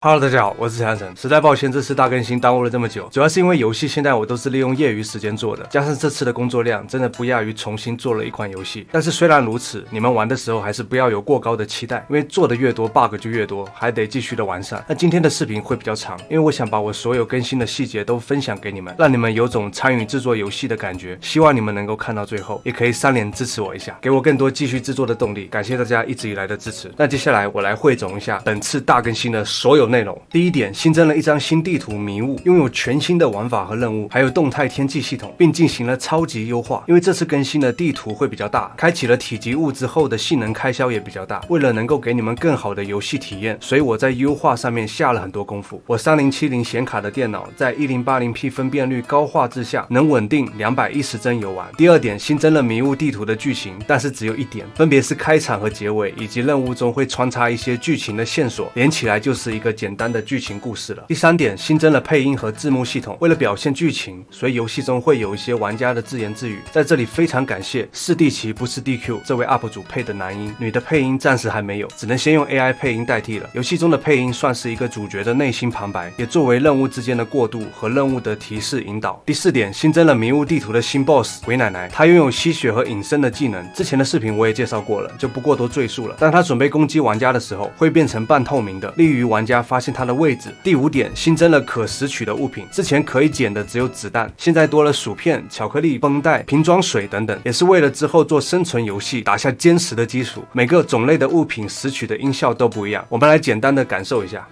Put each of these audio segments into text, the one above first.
Hello， 大家好，我是陈汉成。实在抱歉，这次大更新耽误了这么久，主要是因为游戏现在我都是利用业余时间做的，加上这次的工作量真的不亚于重新做了一款游戏。但是虽然如此，你们玩的时候还是不要有过高的期待，因为做的越多 bug 就越多，还得继续的完善。那今天的视频会比较长，因为我想把我所有更新的细节都分享给你们，让你们有种参与制作游戏的感觉。希望你们能够看到最后，也可以3连支持我一下，给我更多继续制作的动力。感谢大家一直以来的支持。那接下来我来汇总一下本次大更新的所有内容。第一点，新增了一张新地图迷雾，拥有全新的玩法和任务，还有动态天气系统，并进行了超级优化。因为这次更新的地图会比较大，开启了体积物之后的性能开销也比较大。为了能够给你们更好的游戏体验，所以我在优化上面下了很多功夫。我3070显卡的电脑在 1080p 分辨率高画质下，能稳定210帧游玩。第二点，新增了迷雾地图的剧情，但是只有一点，分别是开场和结尾，以及任务中会穿插一些剧情的线索，连起来就是一个简单的剧情故事了。第三点，新增了配音和字幕系统。为了表现剧情，所以游戏中会有一些玩家的自言自语。在这里非常感谢是地奇不是 DQ 这位 UP 主配的男音，女的配音暂时还没有，只能先用 AI 配音代替了。游戏中的配音算是一个主角的内心旁白，也作为任务之间的过渡和任务的提示引导。第四点，新增了迷雾地图的新 BOSS 鬼奶奶，她拥有吸血和隐身的技能，之前的视频我也介绍过了，就不过多赘述了。当她准备攻击玩家的时候，会变成半透明的，利于玩家发现她的位置。第五点，新增了可拾取的物品，之前可以捡的只有子弹，现在多了薯片、巧克力、绷带、瓶装水等等，也是为了之后做生存游戏打下坚实的基础。每个种类的物品拾取的音效都不一样，我们来简单的感受一下。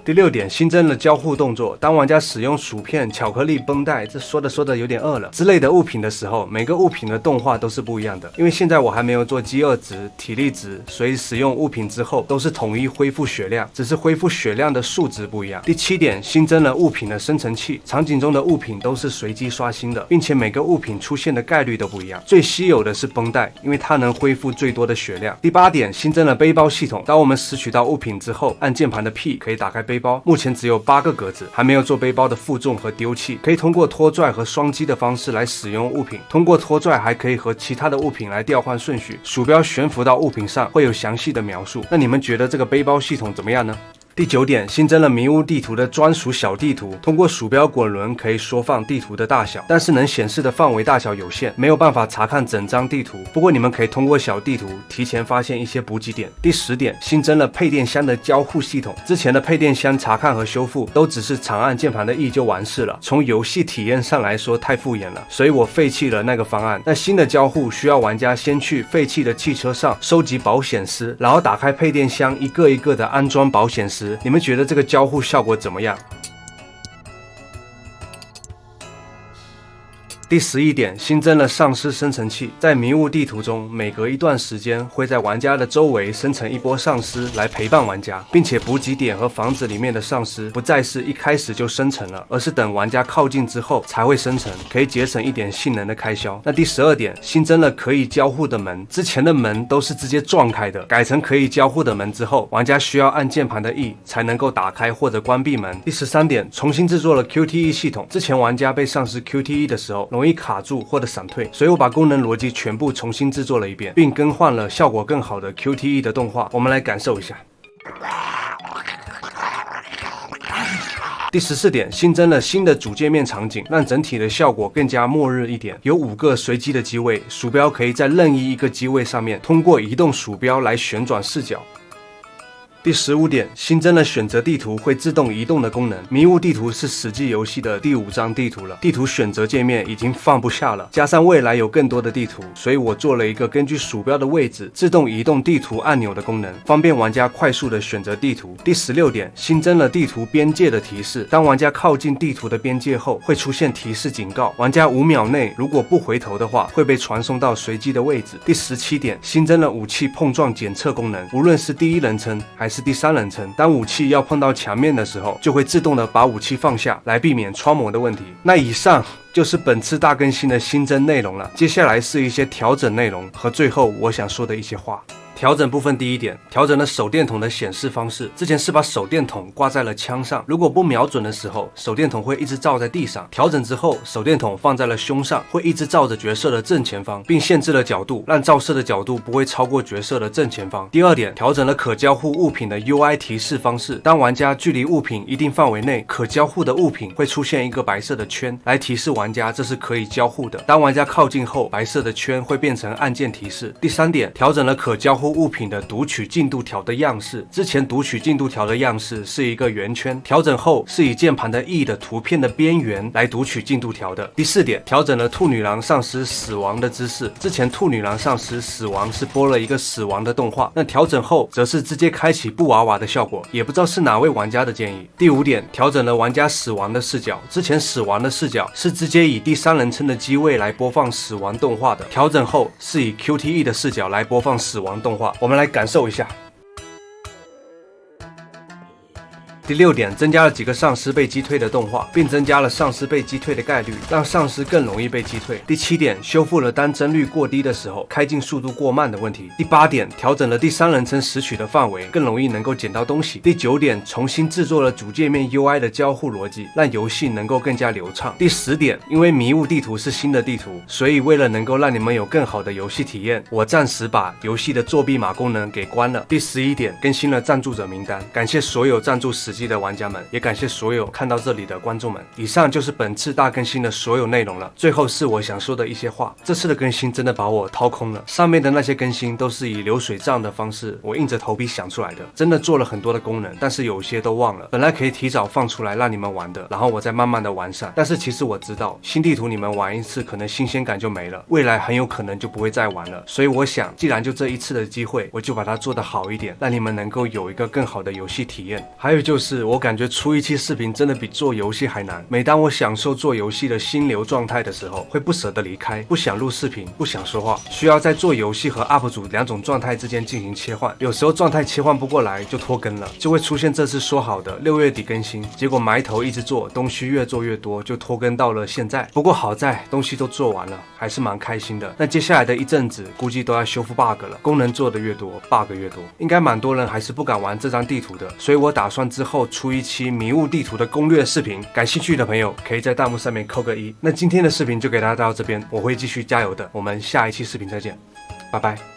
第六点，新增了交互动作。当玩家使用薯片、巧克力、绷带，这说的有点饿了之类的物品的时候，每个物品的动画都是不一样的。因为现在我还没有做饥饿值、体力值，所以使用物品之后都是统一恢复血量，只是恢复血量的数值不一样。第七点，新增了物品的生成器，场景中的物品都是随机刷新的，并且每个物品出现的概率都不一样。最稀有的是绷带，因为它能恢复最多的血量。第八点，新增了背包系统。当我们拾取到物品之后，按键盘的 P 可以打开背包，目前只有8个格子，还没有做背包的负重和丢弃，可以通过拖拽和双击的方式来使用物品。通过拖拽还可以和其他的物品来调换顺序，鼠标悬浮到物品上会有详细的描述。那你们觉得这个背包系统怎么样呢？第9点，新增了迷雾地图的专属小地图，通过鼠标滚轮可以缩放地图的大小，但是能显示的范围大小有限，没有办法查看整张地图。不过你们可以通过小地图提前发现一些补给点。第10点，新增了配电箱的交互系统，之前的配电箱查看和修复都只是长按键盘的 E 就完事了，从游戏体验上来说太敷衍了，所以我废弃了那个方案。但新的交互需要玩家先去废弃的汽车上收集保险丝，然后打开配电箱，一个一个的安装保险丝。你们觉得这个交互效果怎么样？第11点，新增了丧尸生成器。在迷雾地图中，每隔一段时间会在玩家的周围生成一波丧尸来陪伴玩家，并且补给点和房子里面的丧尸不再是一开始就生成了，而是等玩家靠近之后才会生成，可以节省一点性能的开销。那第12点，新增了可以交互的门，之前的门都是直接撞开的，改成可以交互的门之后，玩家需要按键盘的 E 才能够打开或者关闭门。第13点，重新制作了 QTE 系统，之前玩家被丧尸 QTE 的时候容易卡住或者闪退，所以我把功能逻辑全部重新制作了一遍，并更换了效果更好的 QTE 的动画，我们来感受一下。第14点，新增了新的主界面场景，让整体的效果更加末日一点。有5个随机的机位，鼠标可以在任意一个机位上面通过移动鼠标来旋转视角。第15点，新增了选择地图会自动移动的功能。迷雾地图是实际游戏的第5张地图了，地图选择界面已经放不下了，加上未来有更多的地图，所以我做了一个根据鼠标的位置自动移动地图按钮的功能，方便玩家快速的选择地图。第16点，新增了地图边界的提示，当玩家靠近地图的边界后，会出现提示警告，玩家5秒内如果不回头的话，会被传送到随机的位置。第17点，新增了武器碰撞检测功能，无论是第1人称还是第3人称，当武器要碰到墙面的时候，就会自动的把武器放下，来避免穿模的问题。那以上就是本次大更新的新增内容了，接下来是一些调整内容和最后我想说的一些话。调整部分第一点，调整了手电筒的显示方式。之前是把手电筒挂在了枪上，如果不瞄准的时候，手电筒会一直照在地上。调整之后，手电筒放在了胸上，会一直照着角色的正前方，并限制了角度，让照射的角度不会超过角色的正前方。第二点，调整了可交互物品的 UI 提示方式。当玩家距离物品一定范围内，可交互的物品会出现一个白色的圈，来提示玩家这是可以交互的。当玩家靠近后，白色的圈会变成按键提示。第三点，调整了可交互物品的读取进度条的样式。之前读取进度条的样式是一个圆圈，调整后是以键盘的 E 的图片的边缘来读取进度条的。第四点，调整了兔女郎丧尸死亡的姿势。之前兔女郎丧尸死亡是播了一个死亡的动画，那调整后则是直接开启布娃娃的效果，也不知道是哪位玩家的建议。第五点，调整了玩家死亡的视角。之前死亡的视角是直接以第三人称的机位来播放死亡动画的，调整后是以 QTE 的视角来播放死亡动画。我们来感受一下。第六点，增加了几个丧尸被击退的动画，并增加了丧尸被击退的概率，让丧尸更容易被击退。第七点，修复了当帧率过低的时候开镜速度过慢的问题。第八点，调整了第三人称拾取的范围，更容易能够捡到东西。第九点，重新制作了主界面 UI 的交互逻辑，让游戏能够更加流畅。第10点，因为迷雾地图是新的地图，所以为了能够让你们有更好的游戏体验，我暂时把游戏的作弊码功能给关了。第11点，更新了赞助者名单，感谢所有赞助史记的玩家们，也感谢所有看到这里的观众们。以上就是本次大更新的所有内容了。最后是我想说的一些话，这次的更新真的把我掏空了，上面的那些更新都是以流水账的方式，我硬着头皮想出来的，真的做了很多的功能，但是有些都忘了，本来可以提早放出来让你们玩的，然后我再慢慢的完善。但是其实我知道新地图你们玩一次可能新鲜感就没了，未来很有可能就不会再玩了，所以我想既然就这一次的机会，我就把它做得好一点，让你们能够有一个更好的游戏体验。还有就是我感觉出一期视频真的比做游戏还难，每当我享受做游戏的心流状态的时候，会不舍得离开，不想录视频，不想说话，需要在做游戏和 UP 主两种状态之间进行切换，有时候状态切换不过来就拖更了，就会出现这次说好的6月底更新，结果埋头一直做，东西越做越多，就拖更到了现在。不过好在东西都做完了，还是蛮开心的。那接下来的一阵子估计都要修复 bug 了，功能做的越多 bug 越多，应该蛮多人还是不敢玩这张地图的，所以我打算之后出一期迷雾地图的攻略视频，感兴趣的朋友可以在弹幕上面扣个1。那今天的视频就给大家到这边，我会继续加油的，我们下一期视频再见，拜拜。